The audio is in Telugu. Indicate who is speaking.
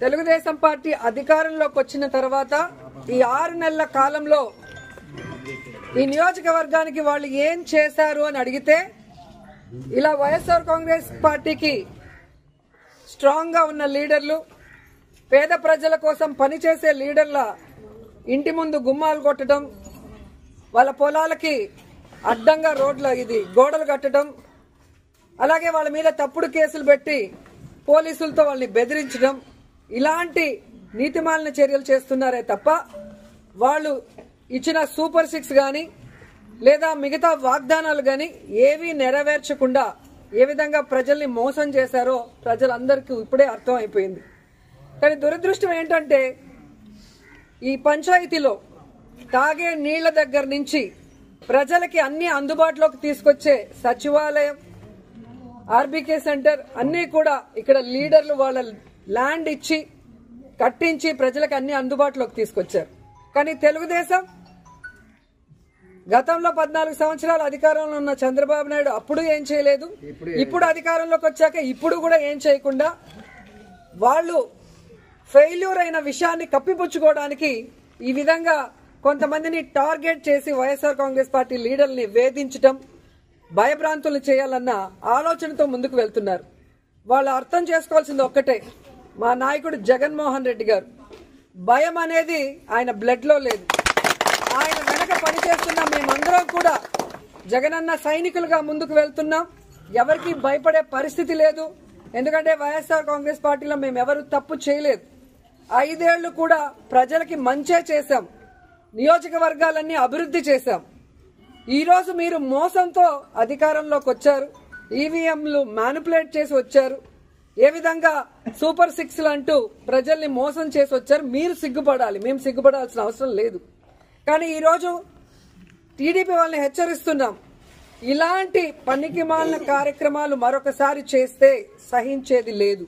Speaker 1: తెలుగుదేశం పార్టీ అధికారంలోకి వచ్చిన తర్వాత ఈ 6 నెలల కాలంలో ఈ నియోజకవర్గానికి వాళ్ళు ఏం చేశారు అని అడిగితే ఇలా వైఎస్ఆర్ కాంగ్రెస్ పార్టీకి స్ట్రాంగ్ గా ఉన్న లీడర్లు, పేద ప్రజల కోసం పనిచేసే లీడర్ల ఇంటి ముందు గుమ్మాలు కొట్టడం, వాళ్ళ పొలాలకి అడ్డంగా గోడలు కట్టడం, అలాగే వాళ్ళ మీద తప్పుడు కేసులు పెట్టి పోలీసులతో వాళ్ళని బెదిరించడం, ఇలాంటి నీతిమాలిన చర్యలు చేస్తున్నారే తప్ప వాళ్ళు ఇచ్చిన సూపర్ 6 గాని లేదా మిగతా వాగ్దానాలు గాని ఏవీ నెరవేర్చకుండా ఏ విధంగా ప్రజల్ని మోసం చేశారో ప్రజలందరికీ ఇప్పుడే అర్థం అయిపోయింది. కానీ దురదృష్టం ఏంటంటే ఈ పంచాయతీలో తాగే నీళ్ల దగ్గర నుంచి ప్రజలకి అన్ని అందుబాటులోకి తీసుకొచ్చే సచివాలయం, ఆర్బీకే సెంటర్ అన్ని కూడా ఇక్కడ లీడర్లు వాళ్ళ ల్యాండ్ ఇచ్చి కట్టించి ప్రజలకు అన్ని అందుబాటులోకి తీసుకొచ్చారు. కానీ తెలుగుదేశం గతంలో 14 సంవత్సరాలు అధికారంలో ఉన్న చంద్రబాబు నాయుడు అప్పుడు ఏం చేయలేదు, ఇప్పుడు అధికారంలోకి వచ్చాక ఇప్పుడు కూడా ఏం చేయకుండా వాళ్ళు ఫెయిల్యూర్ అయిన విషయాన్ని కప్పిపుచ్చుకోవడానికి ఈ విధంగా కొంతమందిని టార్గెట్ చేసి వైఎస్ఆర్ కాంగ్రెస్ పార్టీ లీడర్ని వేధించడం, భయభ్రాంతులు చేయాలన్న ఆలోచనతో ముందుకు వెళ్తున్నారు. వాళ్ళు అర్థం చేసుకోవాల్సింది ఒక్కటే, మా నాయకుడు జగన్మోహన్ రెడ్డి గారు భయం అనేది ఆయన బ్లడ్ లో లేదు. ఆయన వెనక పనిచేస్తున్న మేమందరం కూడా జగనన్న సైనికులుగా ముందుకు వెళ్తున్నాం. ఎవరికి భయపడే పరిస్థితి లేదు. ఎందుకంటే వైఎస్ఆర్ కాంగ్రెస్ పార్టీలో మేము ఎవరు తప్పు చేయలేదు. 5 ఏళ్లు కూడా ప్రజలకి మంచే చేశాం, నియోజకవర్గాలన్నీ అభివృద్ధి చేశాం. ఈ రోజు మీరు మోసంతో అధికారంలోకి వచ్చారు, ఈవీఎంలు మ్యానిపులేట్ చేసి వచ్చారు, ఏ విధంగా సూపర్ 6లు అంటూ ప్రజల్ని మోసం చేసి వచ్చారు. మీరు సిగ్గుపడాలి, మేము సిగ్గుపడాల్సిన అవసరం లేదు. కానీ ఈరోజు టీడీపీ వాళ్ళని హెచ్చరిస్తున్నాం, ఇలాంటి పనికిమాలిన కార్యక్రమాలు మరొకసారి చేస్తే సహించేది లేదు.